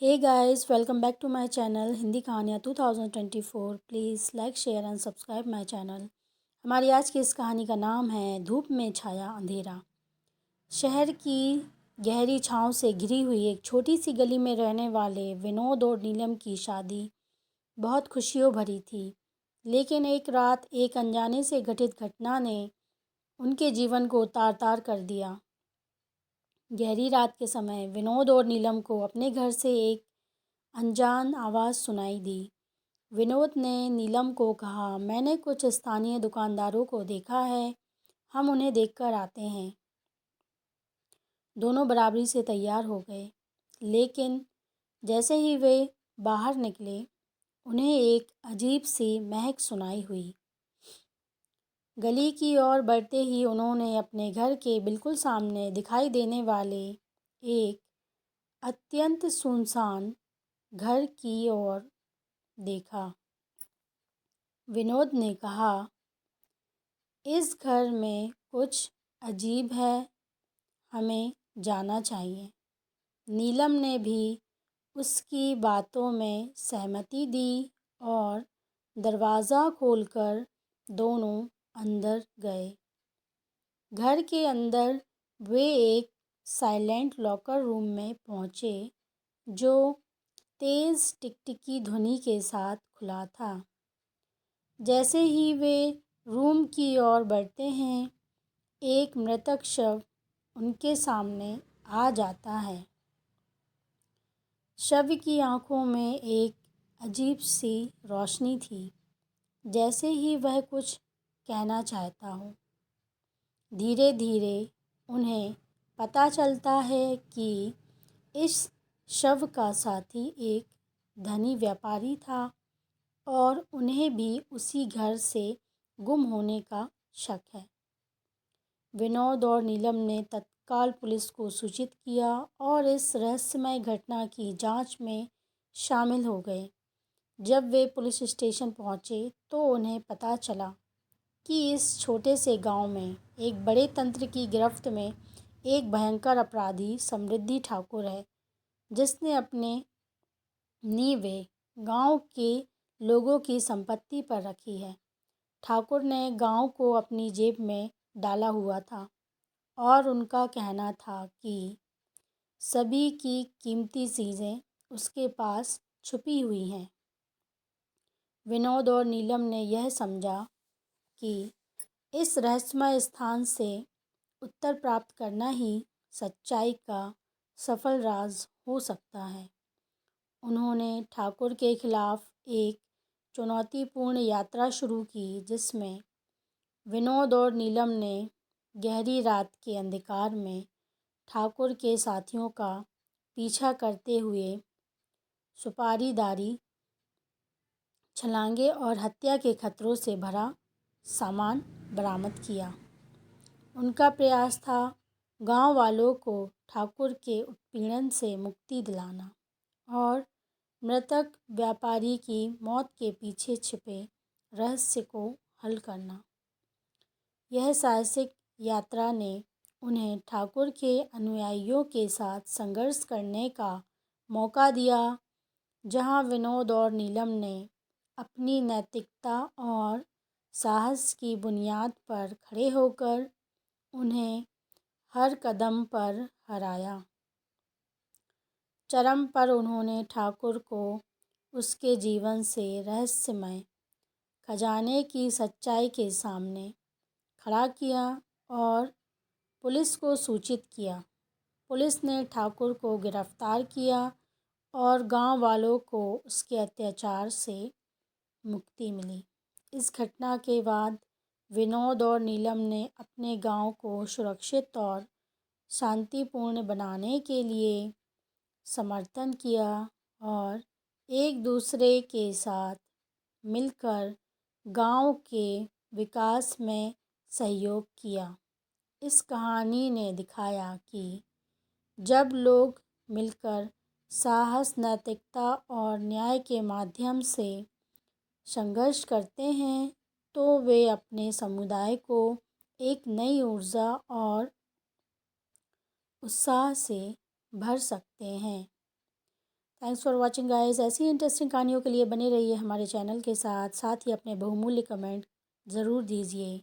Hey guys, welcome back to my channel Hindi कहानियाँ 2024। Please like share and subscribe my channel. हमारी आज की इस कहानी का नाम है धूप में छाया अंधेरा। शहर की गहरी छाँव से घिरी हुई एक छोटी सी गली में रहने वाले विनोद और नीलम की शादी बहुत खुशियों भरी थी। लेकिन एक रात एक अनजाने से घटित घटना ने उनके जीवन को तार तार कर दिया। गहरी रात के समय विनोद और नीलम को अपने घर से एक अनजान आवाज़ सुनाई दी। विनोद ने नीलम को कहा, मैंने कुछ स्थानीय दुकानदारों को देखा है, हम उन्हें देखकर आते हैं। दोनों बराबरी से तैयार हो गए, लेकिन जैसे ही वे बाहर निकले उन्हें एक अजीब सी महक सुनाई हुई। गली की ओर बढ़ते ही उन्होंने अपने घर के बिल्कुल सामने दिखाई देने वाले एक अत्यंत सुनसान घर की ओर देखा। विनोद ने कहा, इस घर में कुछ अजीब है, हमें जाना चाहिए। नीलम ने भी उसकी बातों में सहमति दी और दरवाज़ा खोलकर दोनों अंदर गए। घर के अंदर वे एक साइलेंट लॉकर रूम में पहुँचे, जो तेज़ टिकटिकी ध्वनि के साथ खुला था। जैसे ही वे रूम की ओर बढ़ते हैं, एक मृतक शव उनके सामने आ जाता है। शव की आंखों में एक अजीब सी रोशनी थी, जैसे ही वह कुछ कहना चाहता हो। धीरे धीरे उन्हें पता चलता है कि इस शव का साथी एक धनी व्यापारी था और उन्हें भी उसी घर से गुम होने का शक है। विनोद और नीलम ने तत्काल पुलिस को सूचित किया और इस रहस्यमय घटना की जांच में शामिल हो गए। जब वे पुलिस स्टेशन पहुंचे तो उन्हें पता चला कि इस छोटे से गांव में एक बड़े तंत्र की गिरफ्त में एक भयंकर अपराधी समृद्धि ठाकुर है, जिसने अपने नींवें गांव के लोगों की संपत्ति पर रखी है। ठाकुर ने गांव को अपनी जेब में डाला हुआ था और उनका कहना था कि सभी की कीमती चीज़ें उसके पास छुपी हुई हैं। विनोद और नीलम ने यह समझा कि इस रहस्यमय स्थान से उत्तर प्राप्त करना ही सच्चाई का सफल राज हो सकता है। उन्होंने ठाकुर के खिलाफ एक चुनौतीपूर्ण यात्रा शुरू की, जिसमें विनोद और नीलम ने गहरी रात के अंधकार में ठाकुर के साथियों का पीछा करते हुए सुपारीदारी, छलांगे और हत्या के खतरों से भरा सामान बरामद किया। उनका प्रयास था गांव वालों को ठाकुर के उत्पीड़न से मुक्ति दिलाना और मृतक व्यापारी की मौत के पीछे छिपे रहस्य को हल करना। यह साहसिक यात्रा ने उन्हें ठाकुर के अनुयायियों के साथ संघर्ष करने का मौका दिया, जहां विनोद और नीलम ने अपनी नैतिकता और साहस की बुनियाद पर खड़े होकर उन्हें हर कदम पर हराया। चरम पर उन्होंने ठाकुर को उसके जीवन से रहस्यमय खजाने की सच्चाई के सामने खड़ा किया और पुलिस को सूचित किया। पुलिस ने ठाकुर को गिरफ्तार किया और गांव वालों को उसके अत्याचार से मुक्ति मिली। इस घटना के बाद विनोद और नीलम ने अपने गांव को सुरक्षित और शांतिपूर्ण बनाने के लिए समर्थन किया और एक दूसरे के साथ मिलकर गांव के विकास में सहयोग किया। इस कहानी ने दिखाया कि जब लोग मिलकर साहस, नैतिकता और न्याय के माध्यम से संघर्ष करते हैं, तो वे अपने समुदाय को एक नई ऊर्जा और उत्साह से भर सकते हैं। Thanks for watching guys. ऐसी इंटरेस्टिंग कहानियों के लिए बने रहिए हमारे चैनल के साथ ही अपने बहुमूल्य कमेंट ज़रूर दीजिए।